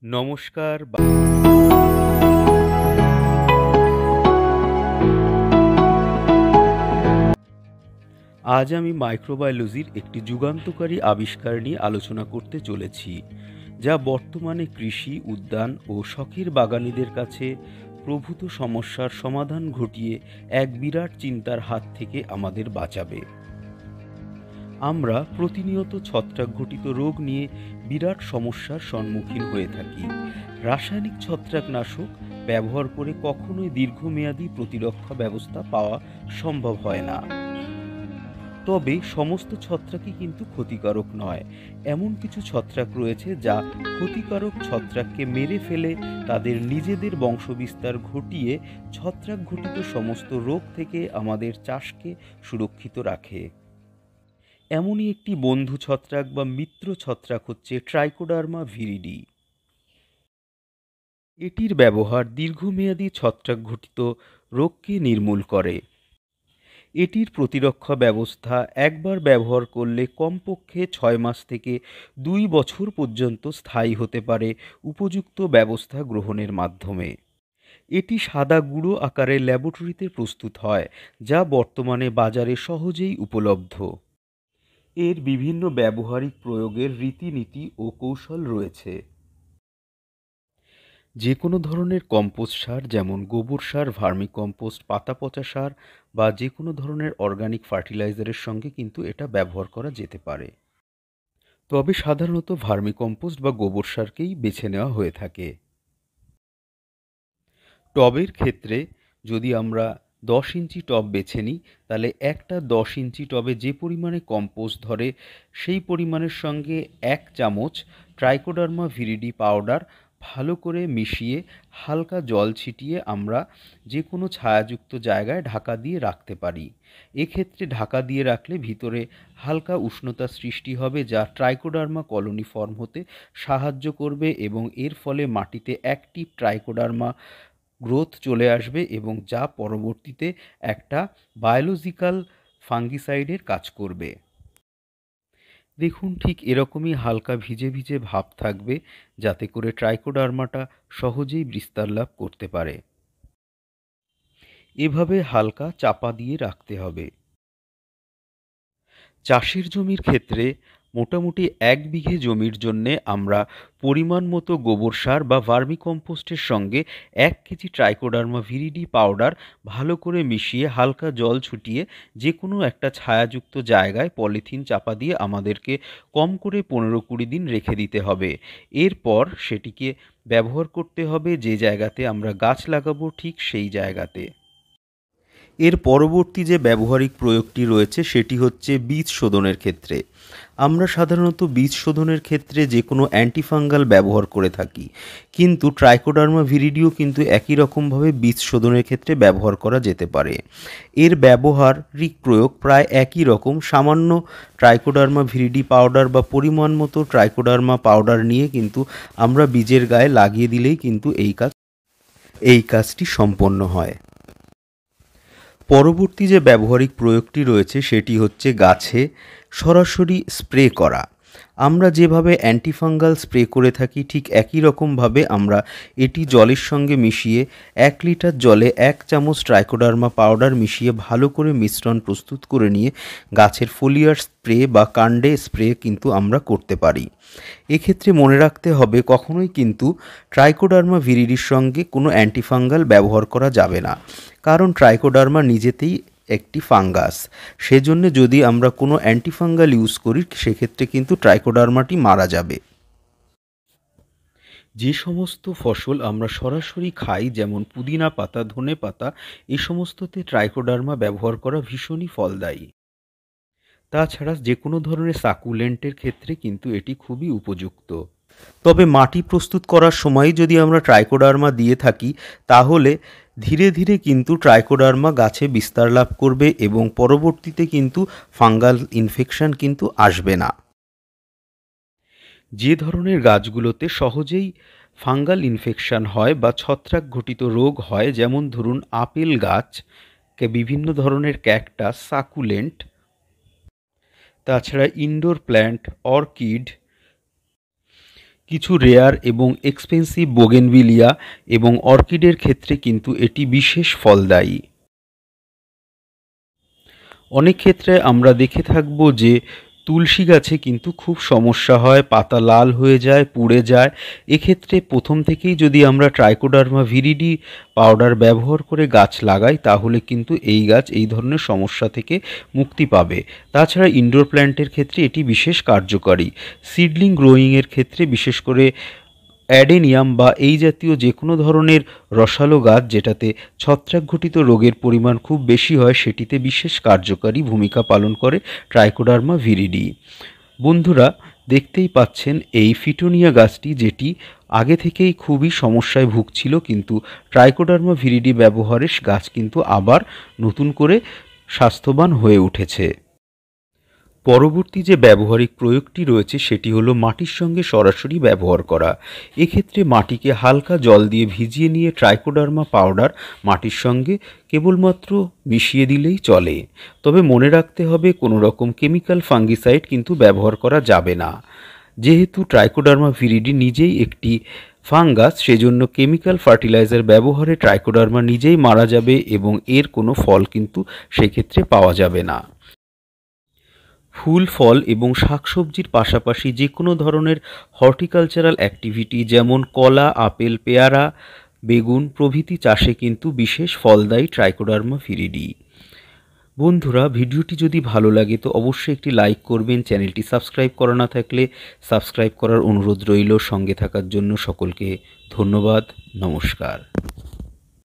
নমস্কার। আজ আমি মাইক্রোবায়োলজির একটি যুগান্তকারী আবিষ্কার নিয়ে আলোচনা করতে চলেছি, যা বর্তমানে কৃষি, উদ্যান ও শখের বাগানীদের কাছে প্রভূত সমস্যার সমাধান ঘটিয়ে এক বিরাট চিন্তার হাত থেকে আমাদের বাঁচাবে। আমরা প্রতিনিয়ত ছত্রাকঘটিত রোগ নিয়ে বিরাট সমস্যার সম্মুখীন হয়ে থাকি। রাসায়নিক ছত্রাকনাশক ব্যবহার করে কখনোই দীর্ঘমেয়াদী প্রতিরক্ষা ব্যবস্থা পাওয়া সম্ভব হয় না। তবে সমস্ত ছত্রাকই কিন্তু ক্ষতিকারক নয়। এমন কিছু ছত্রাক রয়েছে যা ক্ষতিকারক ছত্রাককে মেরে ফেলে তাদের নিজেদের বংশবিস্তার ঘটিয়ে ছত্রাক ঘটিত সমস্ত রোগ থেকে আমাদের চাষকে সুরক্ষিত রাখে। এমনই একটি বন্ধু ছত্রাক বা মিত্র ছত্রাক হচ্ছে ট্রাইকোডার্মা ভিরিডি। এটির ব্যবহার দীর্ঘমেয়াদী ছত্রাক ঘটিত রোগকে নির্মূল করে। এটির প্রতিরক্ষা ব্যবস্থা একবার ব্যবহার করলে কমপক্ষে 6 মাস থেকে 2 বছর পর্যন্ত স্থায়ী হতে পারে উপযুক্ত ব্যবস্থা গ্রহণের মাধ্যমে। এটি সাদা গুঁড়ো আকারে ল্যাবরেটরিতে প্রস্তুত হয়, যা বর্তমানে বাজারে সহজেই উপলব্ধ। এর বিভিন্ন ব্যবহারিক প্রয়োগের রীতিনীতি ও কৌশল রয়েছে। যে কোনো ধরনের কম্পোস্ট সার, যেমন গোবর সার, ভার্মিকম্পোস্ট, পাতা পচা সার বা যে কোনো ধরনের অর্গানিক ফার্টিলাইজারের সঙ্গে কিন্তু এটা ব্যবহার করা যেতে পারে। তবে সাধারণত ভার্মিকম্পোস্ট বা গোবর সারকেই বেছে নেওয়া হয়ে থাকে। টবের ক্ষেত্রে যদি আমরা 10 ইঞ্চি টব বেছে নিই, তাহলে একটা 10 ইঞ্চি টবে যে পরিমাণে কম্পোস্ট ধরে সেই পরিমাণের সঙ্গে 1 চামচ ট্রাইকোডার্মা ভিরিডি পাউডার ভালো করে মিশিয়ে হালকা জল ছিটিয়ে আমরা যে কোনো ছায়াযুক্ত জায়গায় ঢাকা দিয়ে রাখতে পারি। এক্ষেত্রে ঢাকা দিয়ে রাখলে ভিতরে হালকা উষ্ণতা সৃষ্টি হবে, যা ট্রাইকোডার্মা কলোনি ফর্ম হতে সাহায্য করবে এবং এর ফলে মাটিতে অ্যাক্টিভ ট্রাইকোডার্মা গ্রোথ চলে আসবে এবং যা পরবর্তীতে একটা বায়োলজিক্যাল ফাঙ্গিসাইডের কাজ করবে। দেখুন, ঠিক এরকমই হালকা ভিজে ভিজে ভাব থাকবে, যাতে করে ট্রাইকোডার্মাটা সহজেই বিস্তার লাভ করতে পারে। এভাবে হালকা চাপা দিয়ে রাখতে হবে। চাষের জমির ক্ষেত্রে মোটামুটি 1 বিঘে জমির জন্যে আমরা পরিমাণ মতো গোবর সার বা ভার্মিকম্পোস্টের সঙ্গে 1 কেজি ট্রাইকোডার্মা ভিরিডি পাউডার ভালো করে মিশিয়ে হালকা জল ছুটিয়ে যে কোনো একটা ছায়াযুক্ত জায়গায় পলিথিন চাপা দিয়ে আমাদেরকে কম করে 15-20 দিন রেখে দিতে হবে। এরপর সেটিকে ব্যবহার করতে হবে যে জায়গাতে আমরা গাছ লাগাবো, ঠিক সেই জায়গাতে। এর পরবর্তী যে ব্যবহারিক প্রয়োগটি রয়েছে সেটি হচ্ছে বীজ শোধনের ক্ষেত্রে। আমরা সাধারণত বীজ শোধনের ক্ষেত্রে যে কোনো অ্যান্টিফাঙ্গাল ব্যবহার করে থাকি, কিন্তু ট্রাইকোডার্মা ভিরিডিও কিন্তু একই রকমভাবে বীজ শোধনের ক্ষেত্রে ব্যবহার করা যেতে পারে। এর ব্যবহারিক প্রয়োগ প্রায় একই রকম। সামান্য ট্রাইকোডার্মা ভিরিডি পাউডার বা পরিমাণ মতো ট্রাইকোডার্মা পাউডার নিয়ে কিন্তু আমরা বীজের গায়ে লাগিয়ে দিলেই কিন্তু এই কাজটি সম্পন্ন হয়। পরবর্তী যে ব্যবহারিক প্রয়োগটি রয়েছে সেটি হচ্ছে গাছে সরাসরি স্প্রে করা। আমরা যেভাবে অ্যান্টিফাঙ্গাল স্প্রে করে থাকি, ঠিক একই রকমভাবে আমরা এটি জলের সঙ্গে মিশিয়ে 1 লিটার জলে 1 চামচ ট্রাইকোডার্মা পাউডার মিশিয়ে ভালো করে মিশ্রণ প্রস্তুত করে নিয়ে গাছের ফোলিয়ার স্প্রে বা কাণ্ডে স্প্রে কিন্তু আমরা করতে পারি। এক্ষেত্রে মনে রাখতে হবে, কখনোই কিন্তু ট্রাইকোডার্মা ভিরিডির সঙ্গে কোনো অ্যান্টিফাঙ্গাল ব্যবহার করা যাবে না, কারণ ট্রাইকোডার্মা নিজেতেই একটি ফাঙ্গাস। সেজন্য যদি আমরা কোনো অ্যান্টিফাঙ্গাল ইউজ করি, সেক্ষেত্রে কিন্তু ট্রাইকোডার্মাটি মারা যাবে। যে সমস্ত ফসল আমরা সরাসরি খাই, যেমন পুদিনা পাতা, ধনে পাতা, এই সমস্ততে ট্রাইকোডার্মা ব্যবহার করা ভীষণই ফলদায়ী। তাছাড়া যে কোনো ধরনের সাকুলেন্টের ক্ষেত্রে কিন্তু এটি খুবই উপযুক্ত। তবে মাটি প্রস্তুত করার সময় যদি আমরা ট্রাইকোডার্মা দিয়ে থাকি, তাহলে ধীরে ধীরে কিন্তু ট্রাইকোডার্মা গাছে বিস্তার লাভ করবে এবং পরবর্তীতে কিন্তু ফাঙ্গাল ইনফেকশন কিন্তু আসবে না। যে ধরনের গাছগুলোতে সহজেই ফাঙ্গাল ইনফেকশন হয় বা ছত্রাক ঘটিত রোগ হয়, যেমন ধরুন আপেল গাছ, বিভিন্ন ধরনের ক্যাকটাস, সাকুলেন্ট, তাছাড়া ইনডোর প্ল্যান্ট, অর্কিড, কিছু রেয়ার এবং এক্সপেন্সিভ বোগেনভিলিয়া এবং অর্কিডের ক্ষেত্রে কিন্তু এটি বিশেষ ফলদায়ী। অনেক ক্ষেত্রে আমরা দেখে থাকব যে তুলসী গাছে কিন্তু খুব সমস্যা হয়, পাতা লাল হয়ে যায়, পুড়ে যায়। এক্ষেত্রে প্রথম থেকেই যদি আমরা ট্রাইকোডার্মা ভিরিডি পাউডার ব্যবহার করে গাছ লাগাই তাহলে কিন্তু এই গাছ এই ধরনের সমস্যা থেকে মুক্তি পাবে। তাছাড়া ইনডোর প্ল্যান্টের ক্ষেত্রে এটি বিশেষ কার্যকারী। সিডলিং গ্রোয়িংয়ের ক্ষেত্রে বিশেষ করে অ্যাডেনিয়াম বা এই জাতীয় যে কোনো ধরনের রসালো গাছ যেটাতে ছত্রাকঘটিত রোগের পরিমাণ খুব বেশি হয় সেটিতে বিশেষ কার্যকারী ভূমিকা পালন করে ট্রাইকোডার্মা ভিরিডি। বন্ধুরা, দেখতেই পাচ্ছেন এই ফিটোনিয়া গাছটি যেটি আগে থেকেই খুবই সমস্যায় ভুগছিল, কিন্তু ট্রাইকোডার্মা ভিরিডি ব্যবহারে গাছ কিন্তু আবার নতুন করে স্বাস্থ্যবান হয়ে উঠেছে। পরবর্তী যে ব্যবহারিক প্রয়োগটি রয়েছে সেটি হলো মাটির সঙ্গে সরাসরি ব্যবহার করা। এক্ষেত্রে মাটিকে হালকা জল দিয়ে ভিজিয়ে নিয়ে ট্রাইকোডার্মা পাউডার মাটির সঙ্গে কেবলমাত্র মিশিয়ে দিলেই চলে। তবে মনে রাখতে হবে কোনো রকম কেমিক্যাল ফাঙ্গিসাইড কিন্তু ব্যবহার করা যাবে না। যেহেতু ট্রাইকোডার্মা ভিরিডি নিজেই একটি ফাঙ্গাস, সেজন্য কেমিক্যাল ফার্টিলাইজার ব্যবহারে ট্রাইকোডার্মা নিজেই মারা যাবে এবং এর কোনো ফল কিন্তু সেক্ষেত্রে পাওয়া যাবে না। ফুল, ফল এবং শাকসবজির পাশাপাশি যে কোনো ধরনের হর্টিকালচারাল অ্যাক্টিভিটি যেমন কলা, আপেল, পেয়ারা, বেগুন প্রভৃতি চাষে কিন্তু বিশেষ ফলদায়ী ট্রাইকোডার্মা ভিরিডি। বন্ধুরা, ভিডিওটি যদি ভালো লাগে তো অবশ্যই একটি লাইক করবেন। চ্যানেলটি সাবস্ক্রাইব করা না থাকলে সাবস্ক্রাইব করার অনুরোধ রইল। সঙ্গে থাকার জন্য সকলকে ধন্যবাদ। নমস্কার।